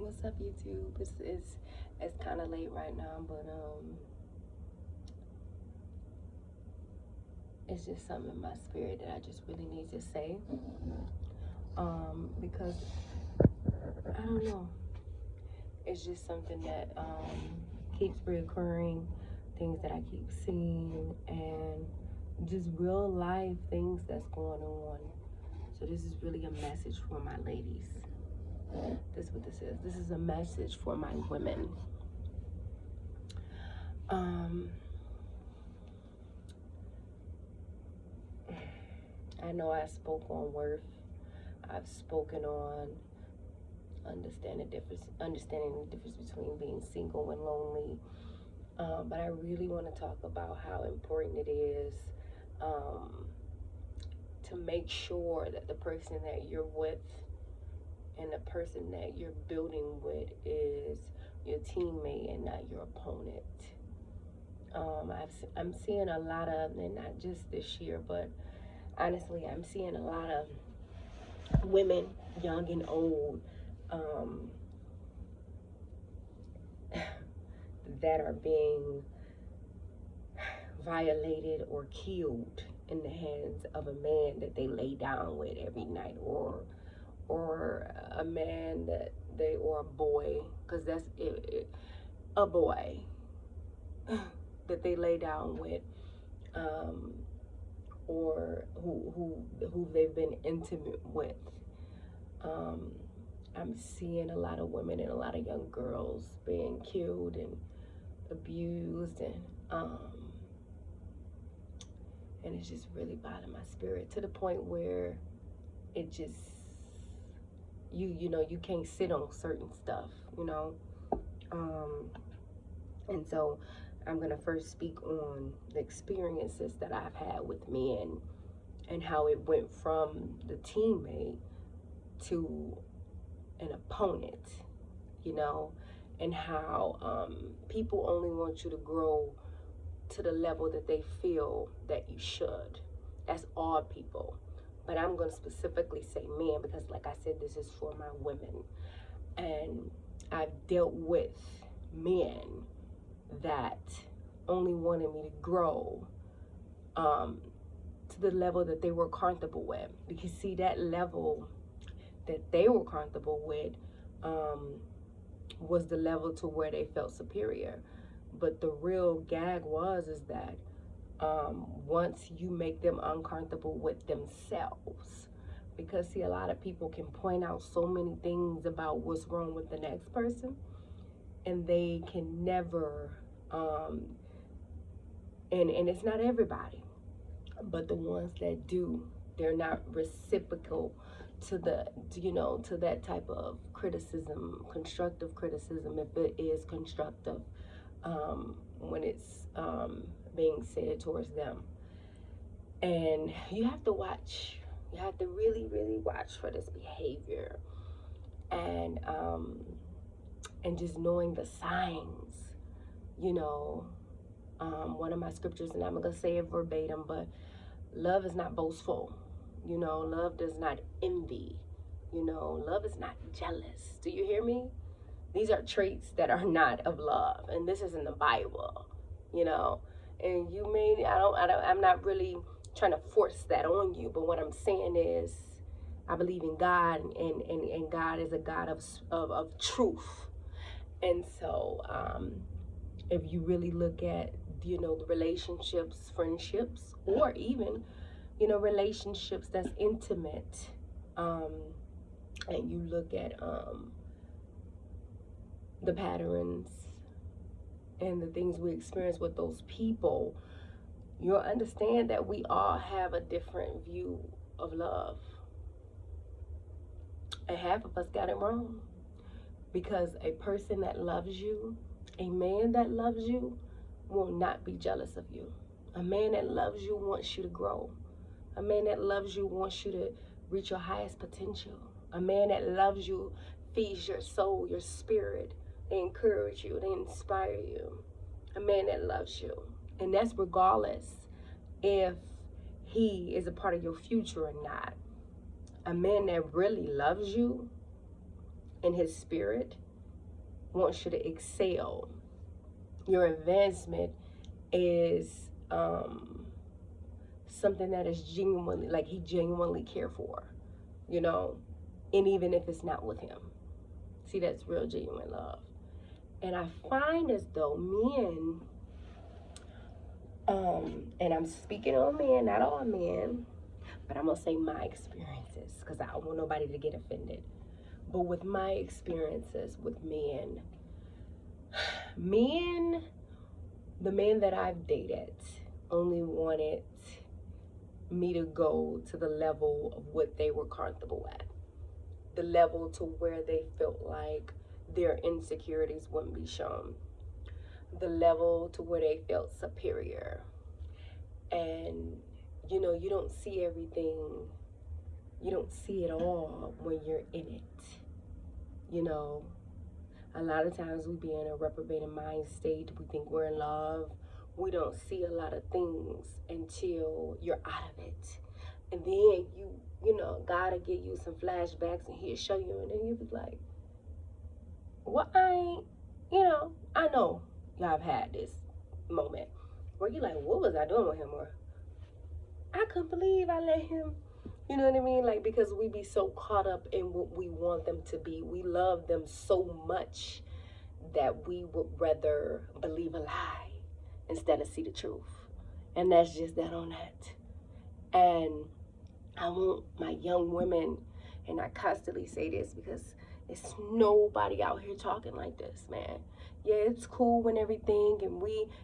What's up, YouTube? It's kind of late right now, but it's just something in my spirit that I just really need to say. Because I don't know, it's just something that keeps reoccurring, things that I keep seeing, and just real life things that's going on. So this is really a message for my ladies. This is what this is. This is a message for my women. I know I spoke on worth. I've spoken on understanding the difference between being single and lonely. But I really want to talk about how important it is to make sure that the person that you're with and the person that you're building with is your teammate and not your opponent. I'm seeing a lot of, and not just this year, but honestly, I'm seeing a lot of women, young and old, that are being violated or killed in the hands of a man that they lay down with every night, or a man that they, or a boy, because that's it, a boy that they lay down with, or who they've been intimate with. I'm seeing a lot of women and a lot of young girls being killed and abused, and it's just really bothering my spirit to the point where it just, you know, you can't sit on certain stuff, you know. And so I'm gonna first speak on the experiences that I've had with men and how it went from the teammate to an opponent, you know, and how people only want you to grow to the level that they feel that you should. That's all people. But I'm going to specifically say men because, like I said, this is for my women. And I've dealt with men that only wanted me to grow to the level that they were comfortable with. Because, see, that level that they were comfortable with was the level to where they felt superior. But the real gag is that once you make them uncomfortable with themselves, because see, a lot of people can point out so many things about what's wrong with the next person, and they can never, and it's not everybody, but the ones that do, they're not reciprocal to the, you know, to that type of criticism, constructive criticism, if it is constructive, when it's being said towards them. And you have to watch. You have to really, really watch for this behavior, and just knowing the signs. You know, one of my scriptures, and I'm gonna say it verbatim, but love is not boastful. You know, love does not envy. You know, love is not jealous. Do you hear me? These are traits that are not of love, and this is in the Bible, you know. And you may, I'm not really trying to force that on you, but what I'm saying is, I believe in God, and God is a God of truth. And so, if you really look at, you know, the relationships, friendships, or even, you know, relationships that's intimate, and you look at the patterns and the things we experience with those people, you'll understand that we all have a different view of love. And half of us got it wrong. Because a person that loves you, a man that loves you, will not be jealous of you. A man that loves you wants you to grow. A man that loves you wants you to reach your highest potential. A man that loves you feeds your soul, your spirit. They encourage you, they inspire you. A man that loves you. And that's regardless if he is a part of your future or not. A man that really loves you in his spirit wants you to excel. Your advancement is something that is genuinely, like, he genuinely care for, you know, and even if it's not with him. See, that's real genuine love. And I find as though men, and I'm speaking on men, not all men, but I'm gonna say my experiences because I don't want nobody to get offended. But with my experiences with men, the men that I've dated only wanted me to go to the level of what they were comfortable at, the level to where they felt like their insecurities wouldn't be shown, the level to where they felt superior. And you know, you don't see everything, you don't see it all when you're in it. You know, a lot of times we be in a reprobated mind state, we think we're in love, we don't see a lot of things until you're out of it. And then you know, God will give you some flashbacks and he'll show you, and then you'll be like, well, you know, I know y'all have had this moment where you're like, what was I doing with him? Or I couldn't believe I let him, you know what I mean? Like, because we be so caught up in what we want them to be. We love them so much that we would rather believe a lie instead of see the truth. And that's just that on that. And I want my young women, and I constantly say this because it's nobody out here talking like this, man. Yeah, it's cool and everything, and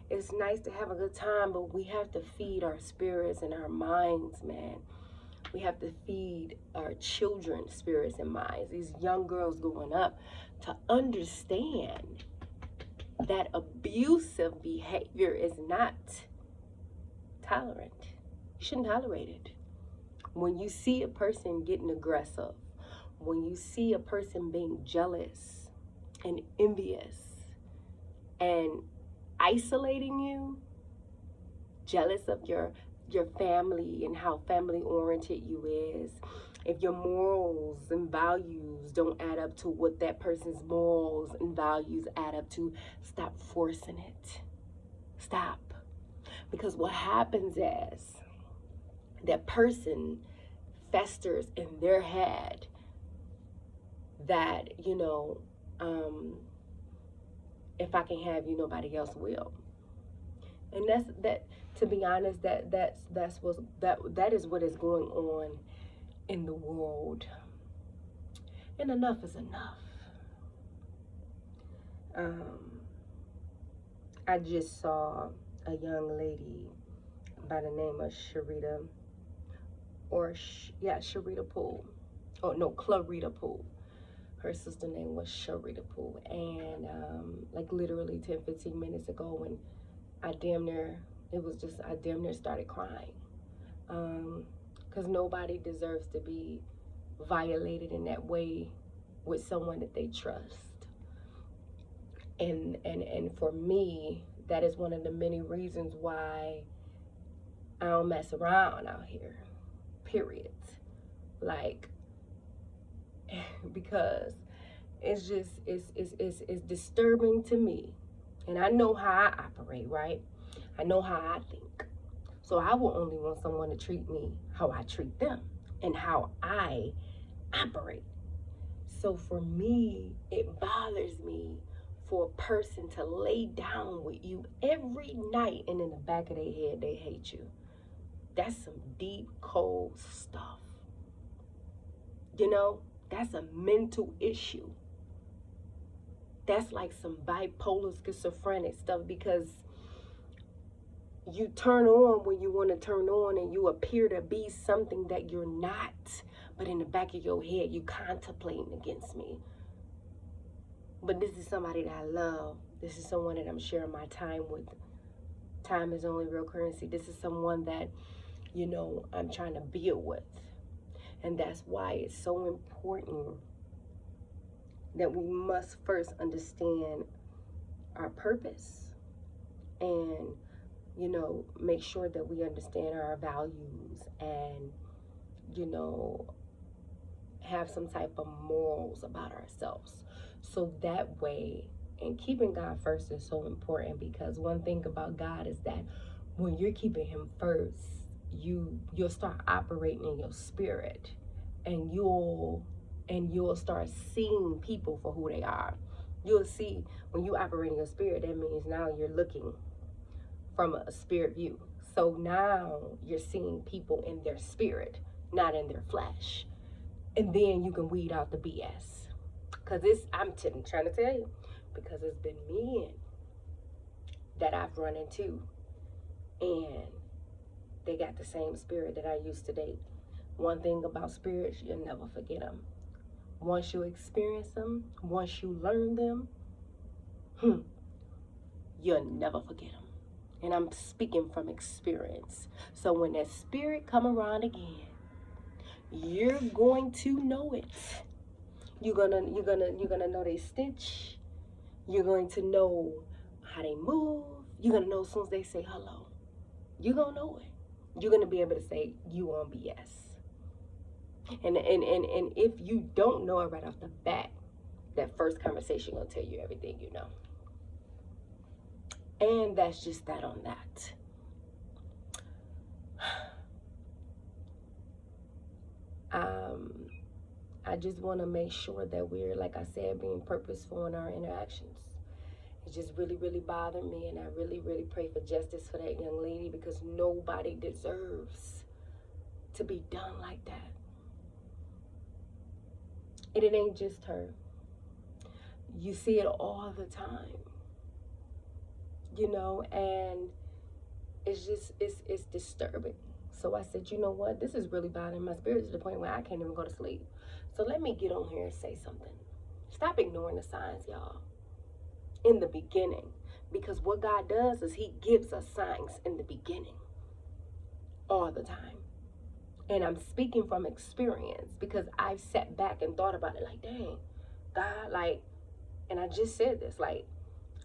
it's nice to have a good time, but we have to feed our spirits and our minds, man. We have to feed our children's spirits and minds, these young girls growing up, to understand that abusive behavior is not tolerant. You shouldn't tolerate it. When you see a person getting aggressive, when you see a person being jealous and envious and isolating you, jealous of your family and how family oriented you is, if your morals and values don't add up to what that person's morals and values add up to, stop forcing it. Stop. Because what happens is that person festers in their head that, you know, if I can have you, nobody else will. And that. To be honest, that is what is going on in the world. And enough is enough. I just saw a young lady by the name of Sharita, Sharita Poole. Oh no, Clarita Poole. Her sister name was Sharita Poole. And like literally 10-15 minutes ago, when I damn near started crying. Because nobody deserves to be violated in that way with someone that they trust. And for me, that is one of the many reasons why I don't mess around out here. Period. Like, because it's just it's disturbing to me. And I know how I operate, right? I know how I think. So I will only want someone to treat me how I treat them and how I operate. So for me, it bothers me for a person to lay down with you every night and in the back of their head, they hate you. That's some deep, cold stuff. You know, that's a mental issue. That's like some bipolar, schizophrenic stuff, because you turn on when you want to turn on and you appear to be something that you're not. But in the back of your head, you contemplating against me. But this is somebody that I love. This is someone that I'm sharing my time with. Time is only real currency. This is someone that, you know, I'm trying to build with. And that's why it's so important that we must first understand our purpose and, you know, make sure that we understand our values and, you know, have some type of morals about ourselves. So that way And keeping God first is so important, because one thing about God is that when you're keeping him first, you'll start operating in your spirit, and you'll start seeing people for who they are. You'll see, when you operate in your spirit, that means now you're looking from a spirit view. So now you're seeing people in their spirit, not in their flesh. And then you can weed out the BS. Because I'm trying to tell you, because it's been men that I've run into, and they got the same spirit that I used to date. One thing about spirits, you'll never forget them. Once you experience them, once you learn them, you'll never forget them. And I'm speaking from experience. So when that spirit come around again, you're going to know it. You're gonna know they stitch. You're going to know how they move. You're gonna know as soon as they say hello. You're gonna know it. You're gonna be able to say you on BS. And if you don't know it right off the bat, that first conversation gonna tell you everything you know. And that's just that on that. I just want to make sure that we're, like I said, being purposeful in our interactions. It just really, really bothered me, and I really, really pray for justice for that young lady, because nobody deserves to be done like that. And it ain't just her. You see it all the time, and it's just, it's disturbing. So I said, you know what? This is really bothering my spirit to the point where I can't even go to sleep. So let me get on here and say something. Stop ignoring the signs, y'all, in the beginning. Because what God does is he gives us signs in the beginning all the time. And I'm speaking from experience, because I've sat back and thought about it like, dang, God, and I just said this,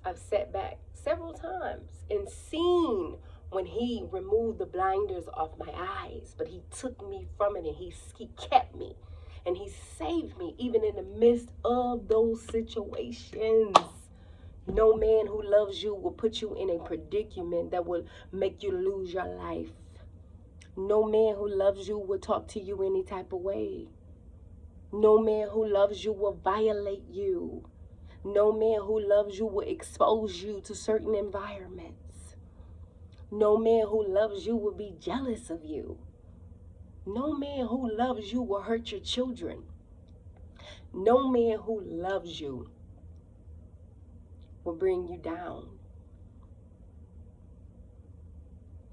I've sat back several times and seen when he removed the blinders off my eyes, but he took me from it, and he kept me, and he saved me even in the midst of those situations. No man who loves you will put you in a predicament that will make you lose your life. No man who loves you will talk to you any type of way. No man who loves you will violate you. No man who loves you will expose you to certain environments. No man who loves you will be jealous of you. No man who loves you will hurt your children. No man who loves you will bring you down.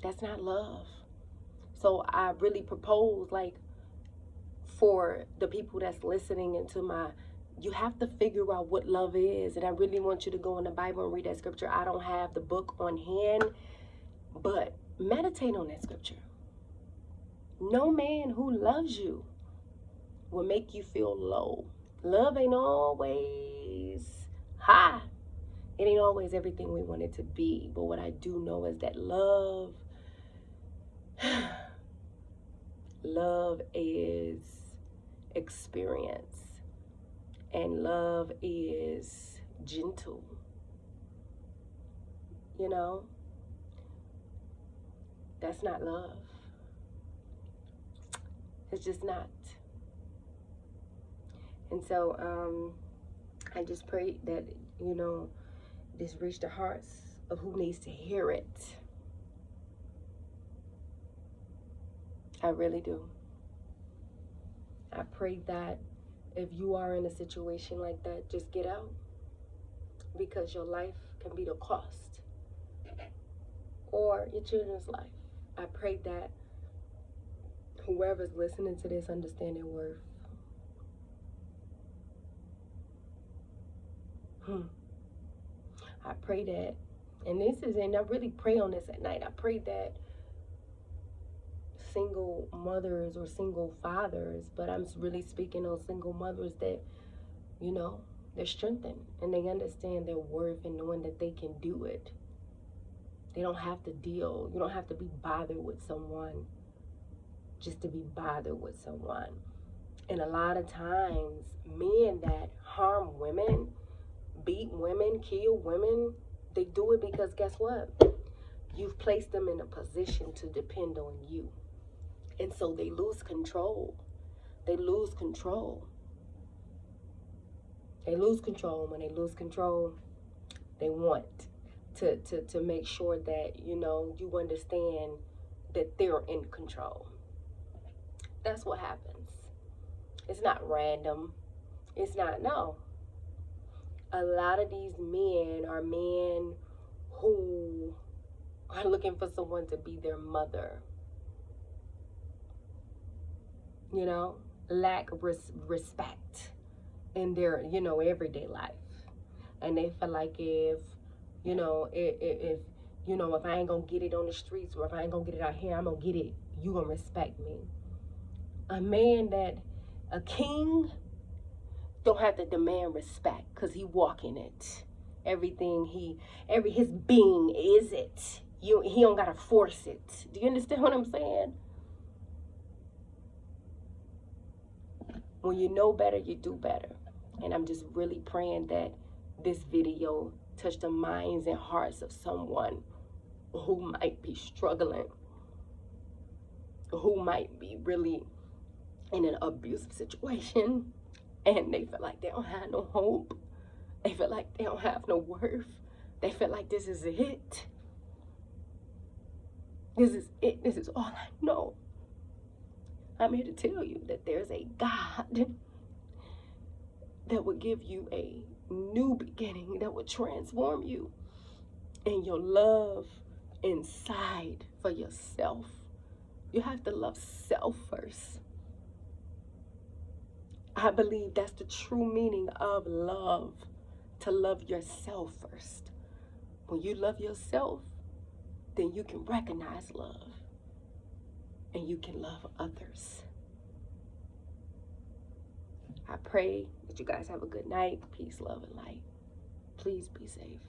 That's not love. So I really propose, for the people that's listening into you have to figure out what love is. And I really want you to go in the Bible and read that scripture. I don't have the book on hand, but meditate on that scripture. No man who loves you will make you feel low. Love ain't always high. It ain't always everything we want it to be. But what I do know is that love is experience. And love is gentle. That's not love. It's just not. And so I just pray that, this reach the hearts of who needs to hear it. I really do. I pray that if you are in a situation like that, just get out, because your life can be the cost, or your children's life. I pray that whoever's listening to this understand their worth. I pray that, and I really pray on this at night. I pray that single mothers or single fathers, but I'm really speaking on single mothers, that, they're strengthened and they understand their worth, and knowing that they can do it. They don't have to deal. You don't have to be bothered with someone just to be bothered with someone. And a lot of times, men that harm women, beat women, kill women, they do it because guess what? You've placed them in a position to depend on you. And so they lose control. They lose control. They lose control. When they lose control, they want to make sure that, you know, you understand that they're in control. That's what happens. It's not random. It's not, no. A lot of these men are men who are looking for someone to be their mother. You know, lack respect in their, you know, everyday life. And they feel like if you know, if you know, if I ain't gonna get it on the streets, or if I ain't gonna get it out here, I'm gonna get it. You gonna respect me. A king don't have to demand respect, because he walk in it. Everything his being is it. He don't gotta force it. Do you understand what I'm saying? When you know better, you do better. And I'm just really praying that this video touch the minds and hearts of someone who might be struggling, who might be really in an abusive situation, and they feel like they don't have no hope. They feel like they don't have no worth. They feel like this is it. This is it. This is all I know. I'm here to tell you that there's a God that will give you a new beginning, that will transform you and your love inside for yourself. You have to love self first. I believe that's the true meaning of love, to love yourself first. When you love yourself, then you can recognize love and you can love others. I pray that you guys have a good night. Peace, love, and light. Please be safe.